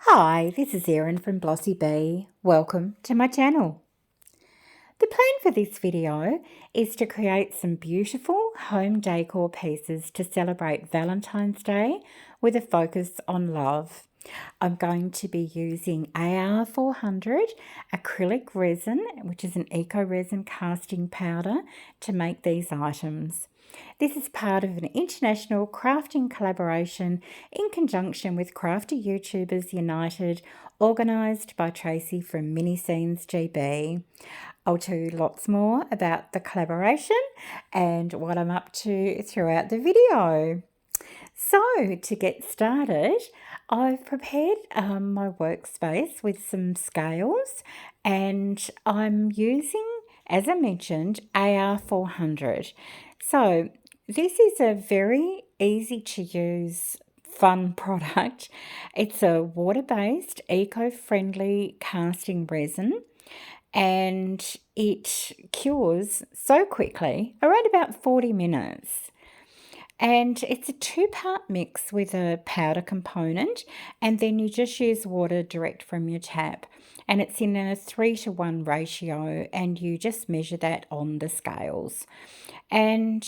Hi, this is Erin from BlossyB. Welcome to my channel. The plan for this video is to create some beautiful home decor pieces to celebrate Valentine's Day with a focus on love. I'm going to be using AR400 acrylic resin, which is an eco resin casting powder, to make these items. This is part of an international crafting collaboration in conjunction with Crafty YouTubers United, organised by Tracy from miniscenesgb. I'll tell you lots more about the collaboration and what I'm up to throughout the video. So to get started, I've prepared my workspace with some scales, and I'm using, as I mentioned, AR400. So this is a very easy to use, fun product. It's a water-based, eco-friendly casting resin, and it cures so quickly, around about 40 minutes. And it's a two-part mix with a powder component, and then you just use water direct from your tap. And it's in a 3:1 ratio, and you just measure that on the scales. And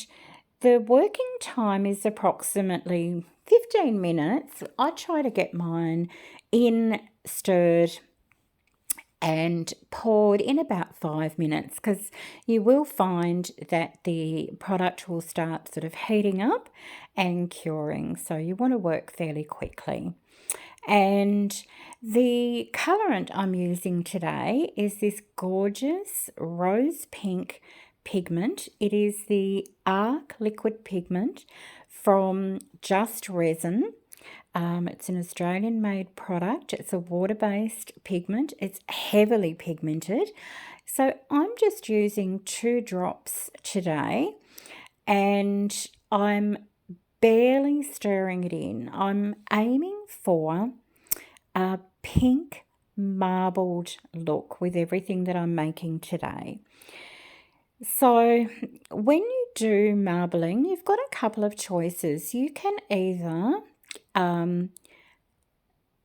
the working time is approximately 15 minutes. I try to get mine in, stirred, and poured in about 5 minutes, because you will find that the product will start sort of heating up and curing. So you want to work fairly quickly. And the colorant I'm using today is this gorgeous rose pink pigment. It is the Arc liquid pigment from Just Resin. It's an Australian made product. It's a water-based pigment. It's heavily pigmented. So I'm just using 2 drops today, and I'm barely stirring it in. I'm aiming for a pink marbled look with everything that I'm making today. So when you do marbling, you've got a couple of choices. You can either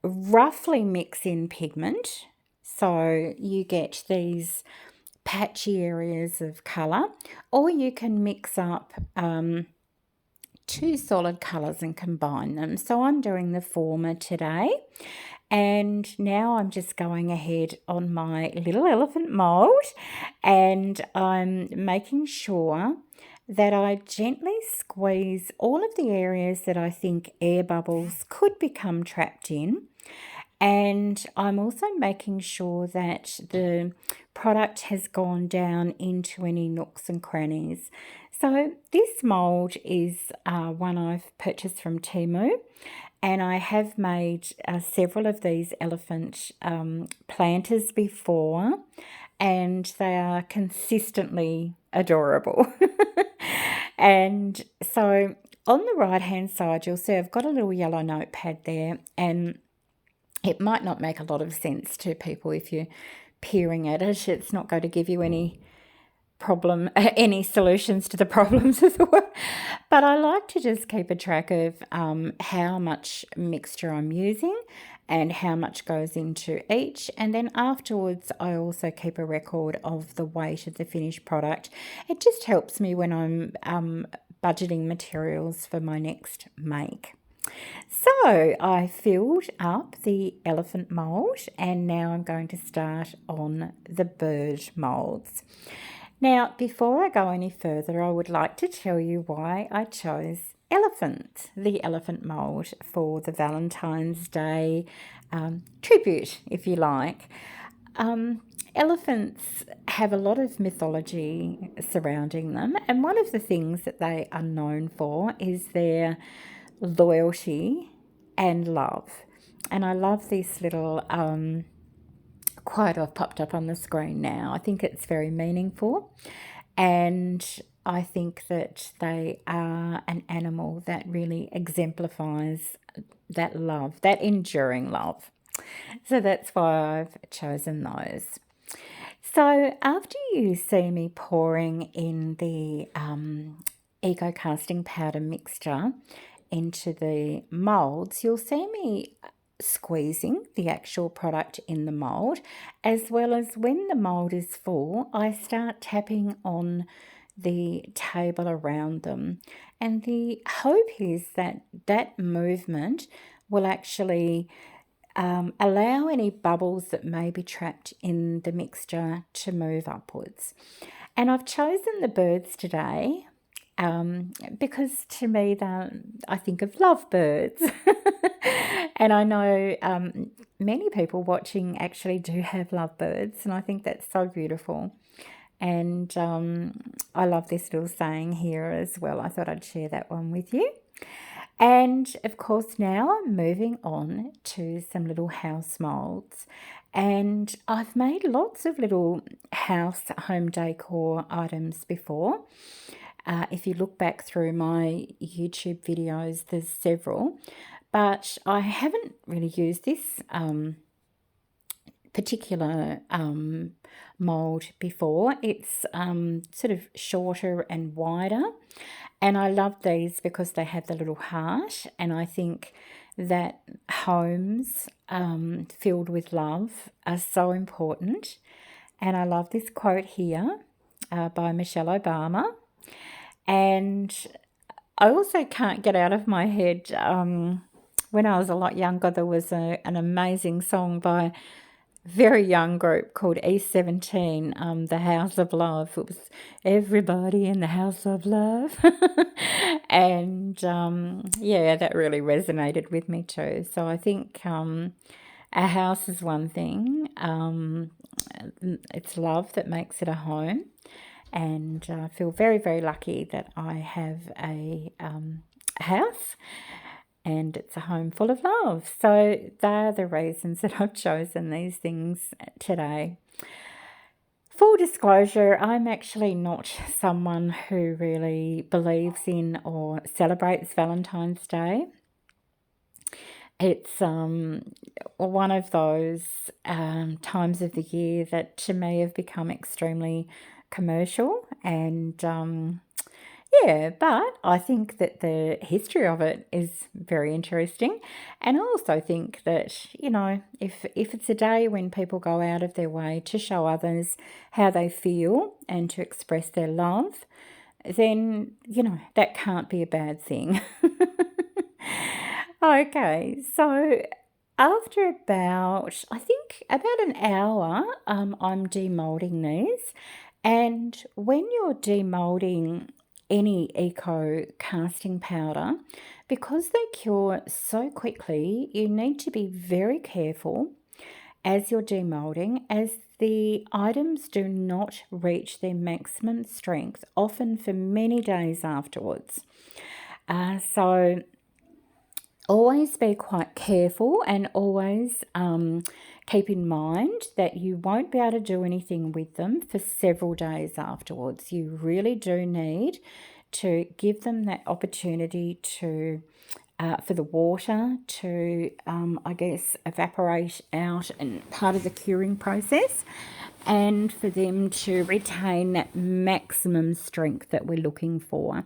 roughly mix in pigment, so you get these patchy areas of colour, or you can mix up 2 solid colours and combine them. So I'm doing the former today. And now I'm just going ahead on my little elephant mould, and I'm making sure that I gently squeeze all of the areas that I think air bubbles could become trapped in. And I'm also making sure that the product has gone down into any nooks and crannies. So this mould is one I've purchased from Temu, and I have made several of these elephant planters before, and they are consistently adorable. And so on the right hand side, you'll see I've got a little yellow notepad there, and it might not make a lot of sense to people if you're peering at it. It's not going to give you any solutions to the problems of the world. But I like to just keep a track of how much mixture I'm using and how much goes into each. And then afterwards, I also keep a record of the weight of the finished product. It just helps me when I'm budgeting materials for my next make. So I filled up the elephant mould, and now I'm going to start on the bird moulds. Now, before I go any further, I would like to tell you why I chose the elephant mould, for the Valentine's Day tribute, if you like. Elephants have a lot of mythology surrounding them, and one of the things that they are known for is their loyalty and love. And I love this little quote I've popped up on the screen now. I think it's very meaningful, and I think that they are an animal that really exemplifies that love, that enduring love. So that's why I've chosen those. So after you see me pouring in the eco casting powder mixture into the moulds, you'll see me squeezing the actual product in the mould, as well as when the mould is full, I start tapping on the table around them. And the hope is that that movement will actually allow any bubbles that may be trapped in the mixture to move upwards. And I've chosen the birds today because to me, I think of lovebirds. And I know many people watching actually do have lovebirds, and I think that's so beautiful. And I love this little saying here as well. I thought I'd share that one with you. And of course, now I'm moving on to some little house molds. And I've made lots of little house home decor items before. If you look back through my YouTube videos, there's several, but I haven't really used this particular mold before. It's sort of shorter and wider, and I love these because they have the little heart, and I think that homes filled with love are so important. And I love this quote here by Michelle Obama. And I also can't get out of my head, when I was a lot younger, there was an amazing song by a very young group called E17, The House of Love. It was everybody in the house of love. And yeah, that really resonated with me too. So I think a house is one thing. It's love that makes it a home. And I feel very, very lucky that I have a house and it's a home full of love. So they're the reasons that I've chosen these things today. Full disclosure, I'm actually not someone who really believes in or celebrates Valentine's Day. It's one of those times of the year that to me have become extremely commercial, and yeah, but I think that the history of it is very interesting. And I also think that, you know, if it's a day when people go out of their way to show others how they feel and to express their love, then, you know, that can't be a bad thing. Okay, so after about, I think about an hour, I'm demolding these. And when you're demolding any eco casting powder, because they cure so quickly, you need to be very careful as you're demolding, as the items do not reach their maximum strength, often for many days afterwards. So always be quite careful, and always keep in mind that you won't be able to do anything with them for several days afterwards. You really do need to give them that opportunity to for the water to I guess evaporate out and part of the curing process, and for them to retain that maximum strength that we're looking for.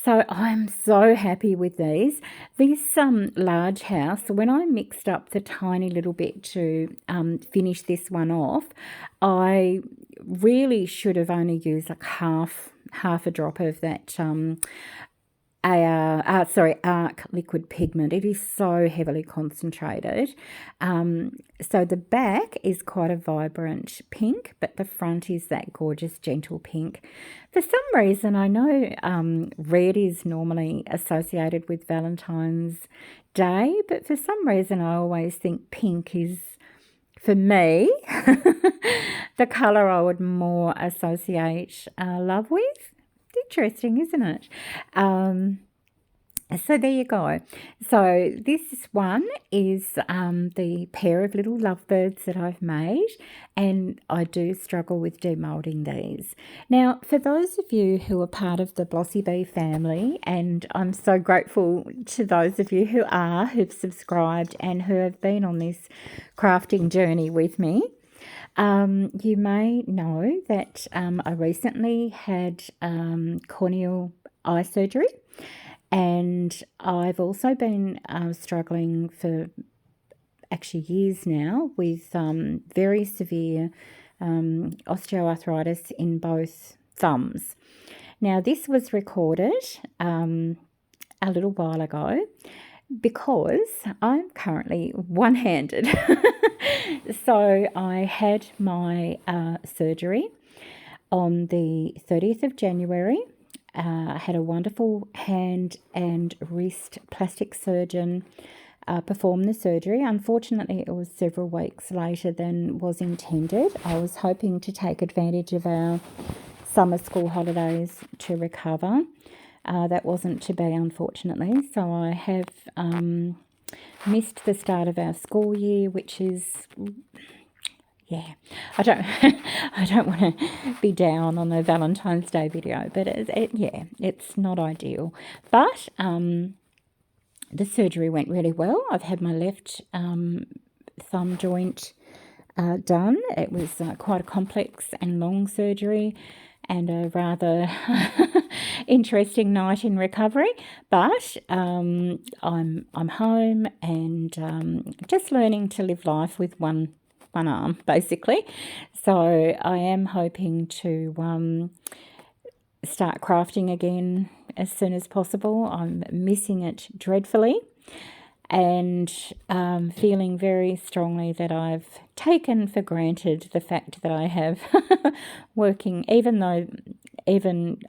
So I'm so happy with these. This large house, when I mixed up the tiny little bit to finish this one off, I really should have only used like half a drop of that ARC liquid pigment. It is so heavily concentrated. So the back is quite a vibrant pink, but the front is that gorgeous gentle pink. For some reason, I know red is normally associated with Valentine's Day, but for some reason I always think pink is, for me, the colour I would more associate love with. Interesting, isn't it? So there you go. So this one is the pair of little lovebirds that I've made, and I do struggle with demolding these. Now, for those of you who are part of the BlossyB family, and I'm so grateful to those of you who've subscribed and who have been on this crafting journey with me, you may know that I recently had corneal eye surgery, and I've also been struggling for actually years now, with very severe osteoarthritis in both thumbs. Now, this was recorded a little while ago because I'm currently one-handed. So I had my surgery on the 30th of January. I had a wonderful hand and wrist plastic surgeon perform the surgery. Unfortunately, it was several weeks later than was intended. I was hoping to take advantage of our summer school holidays to recover. That wasn't to be, unfortunately. So I have missed the start of our school year, which is, yeah, I don't want to be down on a Valentine's Day video, but it's not ideal. But the surgery went really well. I've had my left thumb joint done. It was quite a complex and long surgery, and a rather interesting night in recovery. But I'm home and just learning to live life with one arm, basically. So I am hoping to start crafting again as soon as possible. I'm missing it dreadfully, and feeling very strongly that I've taken for granted the fact that I have working, even I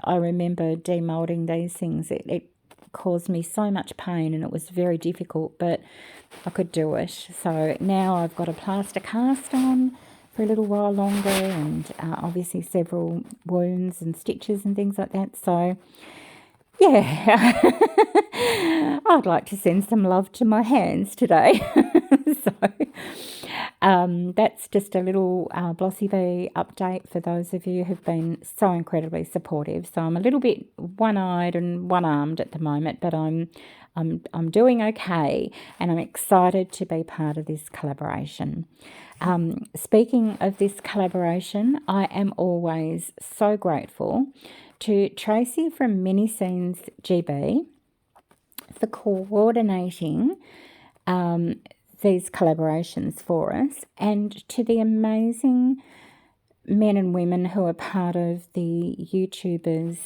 remember demolding these things, it caused me so much pain and it was very difficult, but I could do it. So now I've got a plaster cast on for a little while longer, and obviously several wounds and stitches and things like that. So yeah, I'd like to send some love to my hands today. So that's just a little BlossyB update for those of you who've been so incredibly supportive. So I'm a little bit one-eyed and one-armed at the moment, but I'm doing okay, and I'm excited to be part of this collaboration. Speaking of this collaboration, I am always so grateful to Tracy from miniscenesgb for coordinating these collaborations for us, and to the amazing men and women who are part of the YouTubers,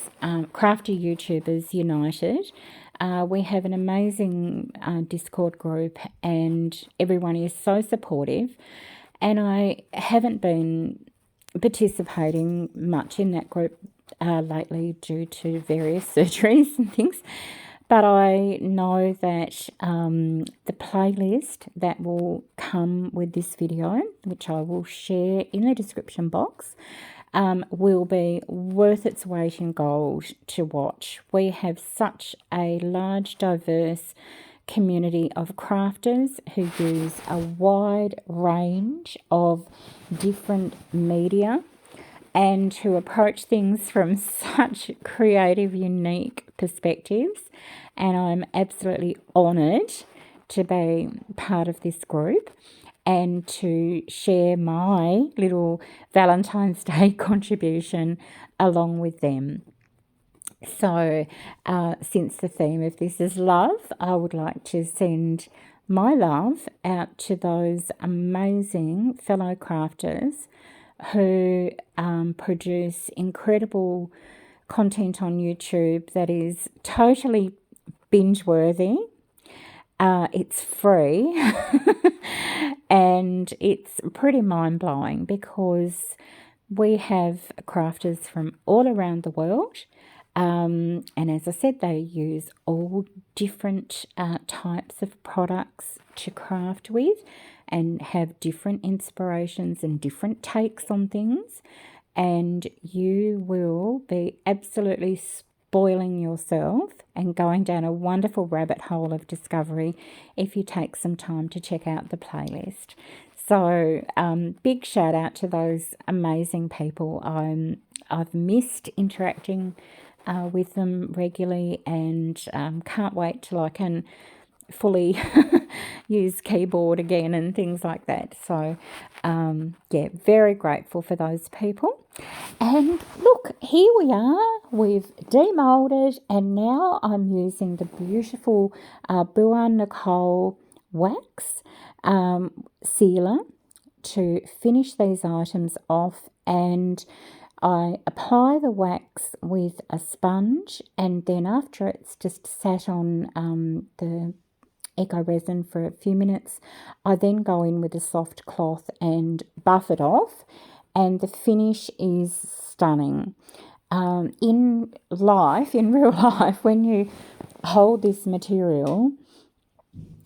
Crafty YouTubers United. We have an amazing Discord group, and everyone is so supportive. And I haven't been participating much in that group lately due to various surgeries and things. But I know that the playlist that will come with this video, which I will share in the description box, will be worth its weight in gold to watch. We have such a large, diverse community of crafters who use a wide range of different media, and who approach things from such creative, unique perspectives. And I'm absolutely honoured to be part of this group and to share my little Valentine's Day contribution along with them. So since the theme of this is love, I would like to send my love out to those amazing fellow crafters who produce incredible content on YouTube that is totally binge-worthy. It's free and it's pretty mind-blowing, because we have crafters from all around the world. And as I said, they use all different types of products to craft with, and have different inspirations and different takes on things. And you will be absolutely spoiling yourself and going down a wonderful rabbit hole of discovery if you take some time to check out the playlist. So big shout out to those amazing people. I've missed interacting with them regularly, and can't wait till I can fully use keyboard again and things like that. So yeah, very grateful for those people. And look, here we are, we've demolded, and now I'm using the beautiful Nicole wax. sealer to finish these items off, and I apply the wax with a sponge, and then after it's just sat on the eco resin for a few minutes, I then go in with a soft cloth and buff it off, and the finish is stunning. In life, in real life, when you hold this material,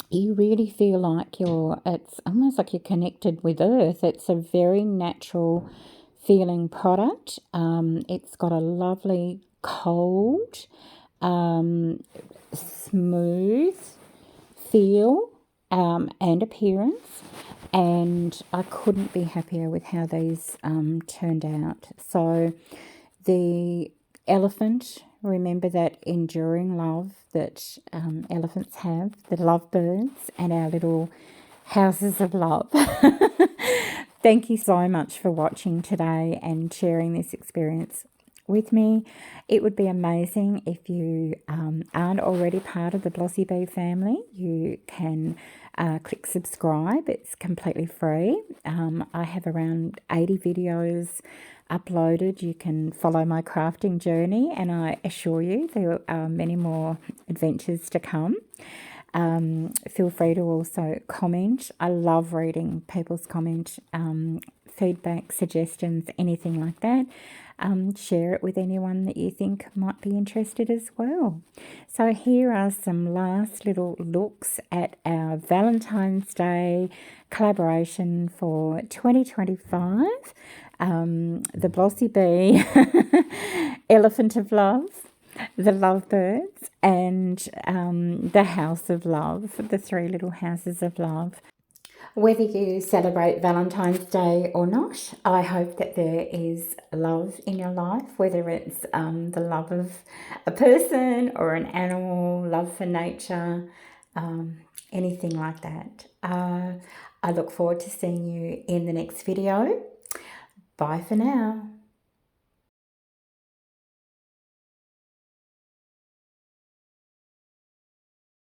you really feel like it's almost like you're connected with earth. It's a very natural feeling product. It's got a lovely cold, smooth feel and appearance, and I couldn't be happier with how these turned out. So the elephant, remember that enduring love that elephants have, the lovebirds, and our little houses of love. Thank you so much for watching today and sharing this experience with me. It would be amazing if you aren't already part of the BlossyB family. You can click subscribe. It's completely free. I have around 80 videos uploaded. You can follow my crafting journey, and I assure you there are many more adventures to come. Feel free to also comment. I love reading people's comment, feedback, suggestions, anything like that. Share it with anyone that you think might be interested as well. So here are some last little looks at our Valentine's Day collaboration for 2025. The BlossyB Elephant of Love, the Lovebirds, and the House of Love, the three little houses of love. Whether you celebrate Valentine's Day or not, I hope that there is love in your life, whether it's the love of a person or an animal, love for nature, anything like that. I look forward to seeing you in the next video. Bye for now.